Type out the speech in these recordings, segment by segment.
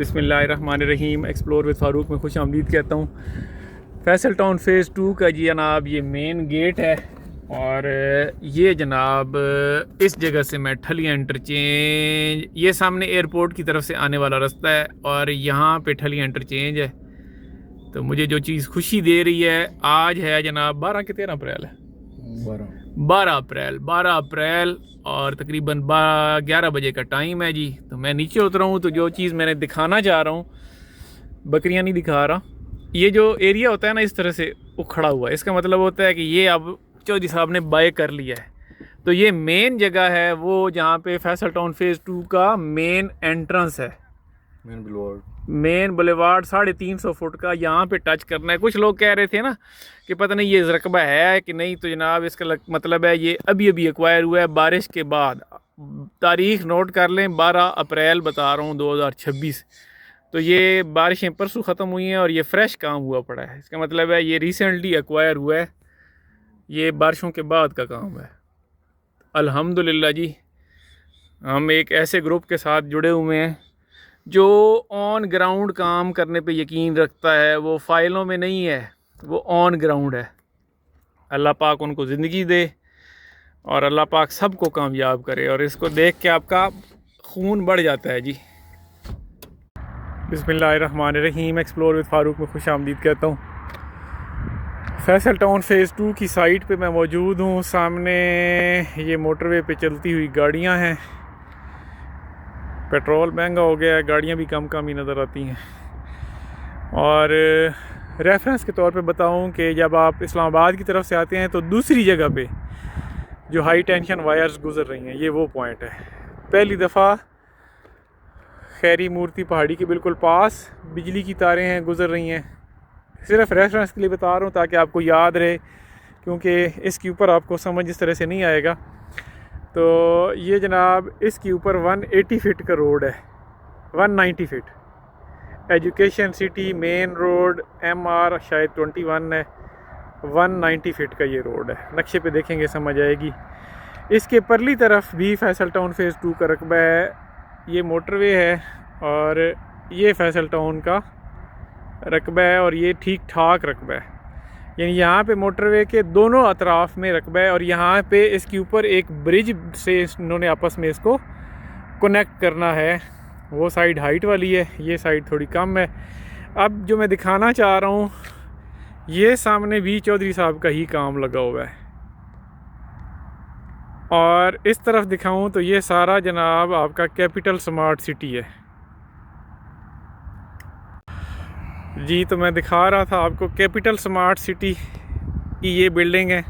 बिस्मिल्लाहिर्रहमानिर्रहीम। Explore with Farooq में खुश आमदीद कहता हूँ। फैसल टाउन फ़ेज़ 2 का जी जनाब ये मेन गेट है और ये जनाब इस जगह से मैं ठलिया इंटरचेंज, ये सामने एयरपोर्ट की तरफ से आने वाला रास्ता है और यहाँ पे ठलिया इंटरचेंज है। तो मुझे जो चीज़ खुशी दे रही है, आज है जनाब 12 के 13 अप्रैल है, 12 अप्रैल और तकरीबन 11 बजे का टाइम है जी। तो मैं नीचे उतरा हूँ, तो जो चीज़ मैंने दिखाना चाह रहा हूँ, बकरियाँ नहीं दिखा रहा, ये जो एरिया होता है ना इस तरह से उखड़ा हुआ है, इसका मतलब होता है कि ये अब चौधरी साहब ने बाय कर लिया है। तो ये मेन जगह है वो जहाँ पे फैसल टाउन फ़ेज़ 2 का मेन एंट्रेंस है, मेन बुलेवार्ड 350 फुट का यहाँ पे टच करना है। कुछ लोग कह रहे थे ना कि पता नहीं ये रकबा है कि नहीं, तो जनाब इसका मतलब है ये अभी अभी एक्वायर हुआ है बारिश के बाद। तारीख नोट कर लें, 12 अप्रैल बता रहा हूँ 2026। तो ये बारिशें परसों ख़त्म हुई हैं और ये फ्रेश काम हुआ पड़ा है। इसका मतलब है ये रिसेंटली एक्वायर हुआ है, ये बारिशों के बाद का काम है। अल्हम्दुलिल्लाह जी, हम एक ऐसे ग्रुप के साथ जुड़े हुए हैं जो ऑन ग्राउंड काम करने पे यकीन रखता है। वो फाइलों में नहीं है, वो ऑन ग्राउंड है। अल्लाह पाक उनको ज़िंदगी दे और अल्लाह पाक सबको कामयाब करे। और इसको देख के आपका खून बढ़ जाता है जी। बिस्मिल्लाहिर्रहमानिर्रहीम। एक्सप्लोर विद फ़ारूक में खुश आमदीद कहता हूँ। फैसल टाउन फ़ेज़ 2 की साइट पे मैं मौजूद हूँ। सामने ये मोटरवे पे चलती हुई गाड़ियाँ हैं। पेट्रोल महंगा हो गया है, गाड़ियाँ भी कम ही नज़र आती हैं। और रेफरेंस के तौर पे बताऊं कि जब आप इस्लामाबाद की तरफ से आते हैं तो दूसरी जगह पे जो हाई टेंशन वायर्स गुजर रही हैं, ये वो पॉइंट है। पहली दफ़ा खैरी मूर्ति पहाड़ी के बिल्कुल पास बिजली की तारें हैं गुजर रही हैं। सिर्फ रेफरेंस के लिए बता रहा हूँ ताकि आपको याद रहे, क्योंकि इसके ऊपर आपको समझ इस तरह से नहीं आएगा। तो ये जनाब इसके ऊपर 180 फीट का रोड है, 190 feet. Education city main road MR शायद 21 है, 190 फीट का ये रोड है। नक्शे पे देखेंगे समझ आएगी। इसके परली तरफ भी फैसल टाउन फ़ेज़ 2 का रकबा है। ये मोटरवे है और ये फैसल टाउन का रकबा है और ये ठीक ठाक रकबा है। यानी यहाँ पे मोटरवे के दोनों अतराफ़ में रकबा है और यहाँ पे इसके ऊपर एक ब्रिज से इन्होंने आपस में इसको कनेक्ट करना है। वो साइड हाइट वाली है, ये साइड थोड़ी कम है। अब जो मैं दिखाना चाह रहा हूँ, ये सामने भी चौधरी साहब का ही काम लगा हुआ है। और इस तरफ दिखाऊं तो ये सारा जनाब आपका कैपिटल स्मार्ट सिटी है जी। तो मैं दिखा रहा था आपको कैपिटल स्मार्ट सिटी की ये बिल्डिंग है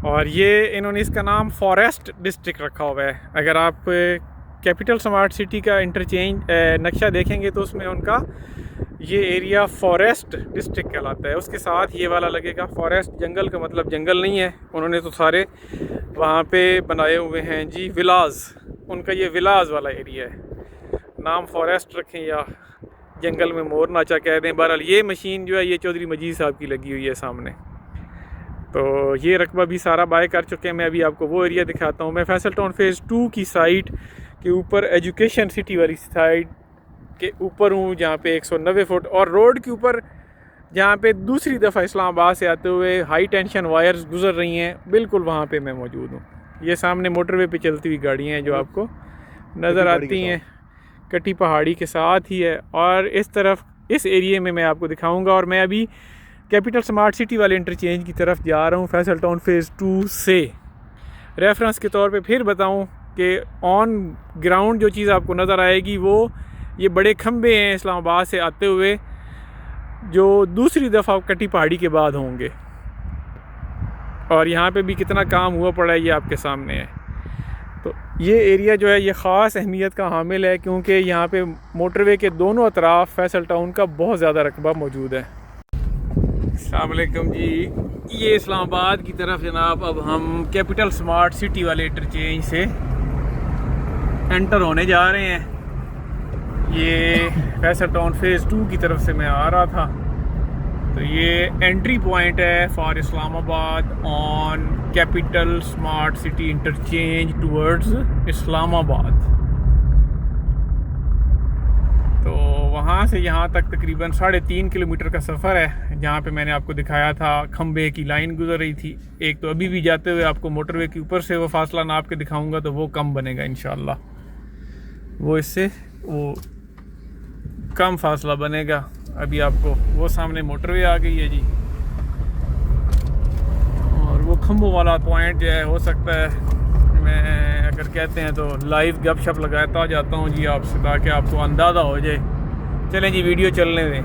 और ये इन्होंने इसका नाम फॉरेस्ट डिस्ट्रिक्ट रखा हुआ है। अगर आप कैपिटल स्मार्ट सिटी का इंटरचेंज नक्शा देखेंगे तो उसमें उनका ये एरिया फॉरेस्ट डिस्ट्रिक्ट कहलाता है। उसके साथ ये वाला लगेगा फॉरेस्ट, जंगल का मतलब जंगल नहीं है। उन्होंने तो सारे वहाँ पे बनाए हुए हैं जी विलाज, उनका ये विलाज वाला एरिया है। नाम फॉरेस्ट रखें या जंगल में मोर नाचा कह दें, बहरहाल ये मशीन जो है ये चौधरी मजीद साहब की लगी हुई है सामने। तो ये रकबा भी सारा बाय कर चुके हैं। मैं अभी आपको वो एरिया दिखाता हूँ। मैं फैसल टाउन फ़ेज़ 2 की साइट के ऊपर एजुकेशन सिटी वाली साइड के ऊपर हूँ, जहाँ पे 190 फुट और रोड के ऊपर जहाँ पे दूसरी दफ़ा इस्लामाबाद से आते हुए हाई टेंशन वायर्स गुजर रही हैं, बिल्कुल वहाँ पे मैं मौजूद हूँ। ये सामने मोटरवे पे चलती हुई गाड़ियाँ हैं जो आपको नज़र आती हैं, कटी पहाड़ी के साथ ही है। और इस तरफ इस एरिए में मैं आपको दिखाऊँगा। और मैं अभी कैपिटल स्मार्ट सिटी वाले इंटरचेंज की तरफ जा रहा हूँ फैसल टाउन फ़ेज़ 2 से। रेफरेंस के तौर पे फिर बताऊँ कि ऑन ग्राउंड जो चीज़ आपको नज़र आएगी वो ये बड़े खंबे हैं इस्लामाबाद से आते हुए, जो दूसरी दफ़ा कटी पहाड़ी के बाद होंगे। और यहाँ पे भी कितना काम हुआ पड़ा है ये आपके सामने है। तो ये एरिया जो है ये ख़ास अहमियत का हामिल है, क्योंकि यहाँ पे मोटरवे के दोनों अतराफ़ फैसल टाउन का बहुत ज़्यादा रकबा मौजूद है। अस्सलाम वालेकुम जी। ये इस्लामाबाद की तरफ जनाब अब हम कैपिटल स्मार्ट सिटी वाले इंटरचेंज से एंटर होने जा रहे हैं। ये फैसल टाउन फ़ेज़ 2 की तरफ से मैं आ रहा था। तो ये एंट्री पॉइंट है for Islamabad on capital smart city interchange towards Islamabad. तो वहाँ से यहाँ तक तकरीबन 3.5 किलोमीटर का सफ़र है, जहाँ पे मैंने आपको दिखाया था खंबे की लाइन गुजर रही थी एक। तो अभी भी जाते हुए आपको मोटरवे के ऊपर से वो फासला नाप के दिखाऊंगा, तो वो कम बनेगा इंशाल्लाह। वो इससे वो कम फासला बनेगा। अभी आपको वो सामने मोटरवे आ गई है जी, और वो खंभों वाला पॉइंट जो है, हो सकता है मैं अगर कहते हैं तो लाइव गपशप लगाता जाता हूँ जी आपसे, ताकि आपको अंदाज़ा हो जाए। चलें जी, वीडियो चलने दें,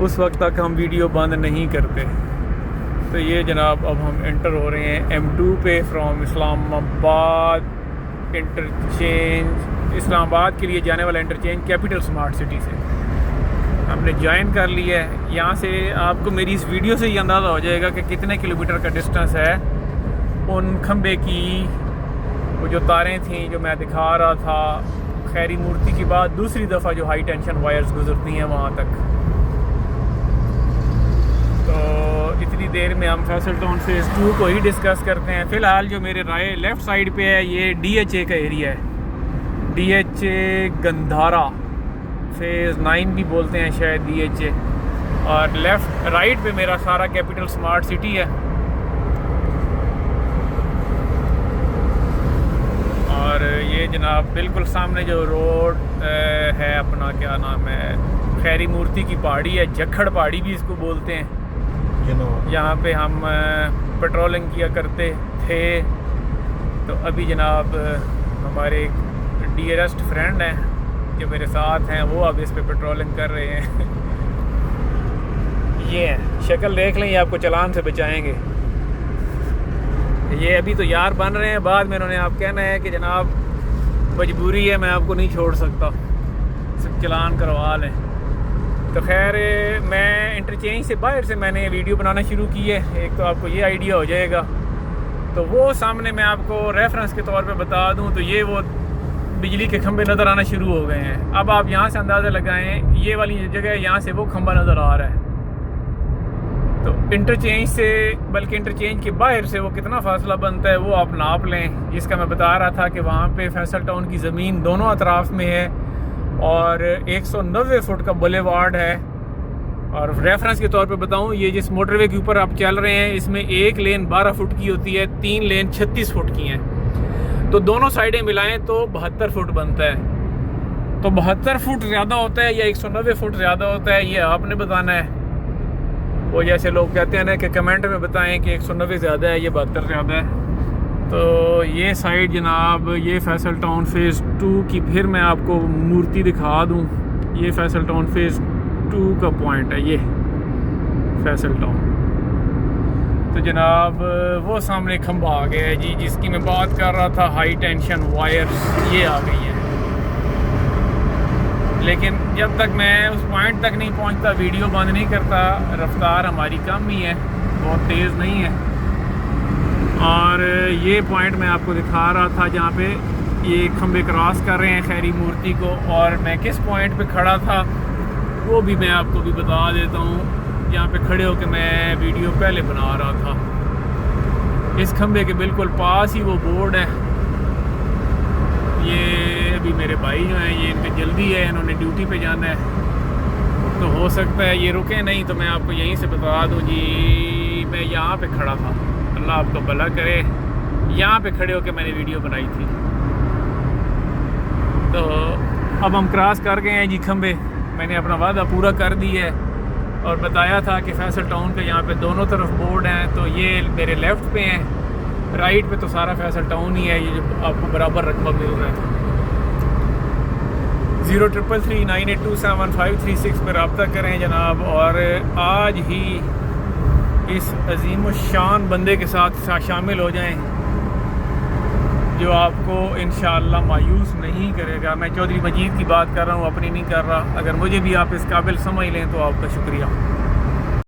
उस वक्त तक हम वीडियो बंद नहीं करते। तो ये जनाब अब हम एंटर हो रहे हैं M2 पे फ्रॉम इस्लामाबाद इंटरचेंज, इस्लामाबाद के लिए जाने वाला इंटरचेंज कैपिटल स्मार्ट सिटी से हमने ज्वाइन कर लिया है। यहाँ से आपको मेरी इस वीडियो से ही अंदाज़ा हो जाएगा कि कितने किलोमीटर का डिस्टेंस है उन खंबे की। वो जो तारें थीं जो मैं दिखा रहा था खैरी मूर्ति के बाद दूसरी दफ़ा जो हाई टेंशन वायर्स गुजरती हैं वहाँ तक। तो इतनी देर में हम फैसल टाउन फेज़ 2 को ही डिस्कस करते हैं। फ़िलहाल जो मेरे लेफ़्ट साइड पे है ये DHA का एरिया है, DHA गंधारा फेज़ 9 भी बोलते हैं शायद DHA। और राइट पे मेरा सारा कैपिटल स्मार्ट सिटी है। और ये जनाब बिल्कुल सामने जो रोड है अपना, क्या नाम है, खैरी मूर्ति की पहाड़ी है, जखड़ पहाड़ी भी इसको बोलते हैं। यहाँ पे हम पेट्रोलिंग किया करते थे। तो अभी जनाब हमारे डियरेस्ट फ्रेंड हैं जो मेरे साथ हैं, वो अब इस पे पेट्रोलिंग कर रहे हैं। ये है, शक्ल देख लें, ये आपको चालान से बचाएंगे। ये अभी तो यार बन रहे हैं, बाद में इन्होंने आप कहना है कि जनाब मजबूरी है, मैं आपको नहीं छोड़ सकता, सिर्फ चालान करवा लें। तो खैर मैं इंटरचेंज से बाहर से मैंने वीडियो बनाना शुरू की है, एक तो आपको ये आइडिया हो जाएगा। तो वो सामने मैं आपको रेफरेंस के तौर पे बता दूं तो ये वो बिजली के खंभे नज़र आना शुरू हो गए हैं। अब आप यहाँ से अंदाज़ा लगाएं, ये वाली जगह यहाँ से वो खंभा नज़र आ रहा है। तो इंटरचेंज से, बल्कि इंटरचेंज के बाहर से वो कितना फासला बनता है वो आप नाप लें। जिसका मैं बता रहा था कि वहाँ पे फैसल टाउन की ज़मीन दोनों अतराफ में है और 190 फुट का बुलेवार्ड है। और रेफरेंस के तौर पे बताऊँ, ये जिस मोटरवे के ऊपर आप चल रहे हैं इसमें एक लेन 12 फुट की होती है, 3 लेन 36 फुट की हैं। तो दोनों साइडें मिलाएं तो 72 फुट बनता है। तो 72 फुट ज़्यादा होता है या 190 फुट ज़्यादा होता है, ये आपने बताना है। वो जैसे लोग कहते हैं ना कि कमेंट में बताएं कि 190 ज़्यादा है, ये 72 ज़्यादा है। तो ये साइड जनाब, ये फैसल टाउन फेज़ 2 की फिर मैं आपको मूर्ति दिखा दूं। ये फैसल टाउन फेज़ 2 का पॉइंट है, ये फैसल टाउन। तो जनाब वो सामने खंभा आ गया है जी, जिसकी मैं बात कर रहा था, हाई टेंशन वायर्स ये आ गई है। लेकिन जब तक मैं उस पॉइंट तक नहीं पहुंचता वीडियो बंद नहीं करता। रफ्तार हमारी कम ही है, बहुत तेज़ नहीं है। और ये पॉइंट मैं आपको दिखा रहा था जहाँ पे ये खंबे क्रॉस कर रहे हैं खैरी मूर्ति को, और मैं किस पॉइंट पे खड़ा था वो भी मैं आपको भी बता देता हूँ। जहाँ पे खड़े होकर मैं वीडियो पहले बना रहा था, इस खंबे के बिल्कुल पास ही वो बोर्ड है। ये अभी मेरे भाई जो हैं, ये इनके जल्दी है, इन्होंने ड्यूटी पे जाना है, तो हो सकता है ये रुके नहीं। तो मैं आपको यहीं से बता दूं जी, मैं यहाँ पे खड़ा था, अल्लाह आपको भला करे, यहाँ पे खड़े होकर मैंने वीडियो बनाई थी। तो अब हम क्रॉस कर गए हैं जी खंबे। मैंने अपना वादा पूरा कर दिया है और बताया था कि फैसल टाउन के यहाँ पे दोनों तरफ बोर्ड हैं। तो ये मेरे लेफ़्ट पे हैं, राइट पे तो सारा फैसल टाउन ही है, ये जो आपको बराबर रकबा मिल रहा है। 0339827536 पर रब्ता करें जनाब, और आज ही इस अजीम शान बंदे के साथ शामिल हो जाएं जो आपको इंशाअल्लाह मायूस नहीं करेगा। मैं चौधरी मजीद की बात कर रहा हूँ, अपनी नहीं कर रहा। अगर मुझे भी आप इस काबिल समझ लें तो आपका शुक्रिया।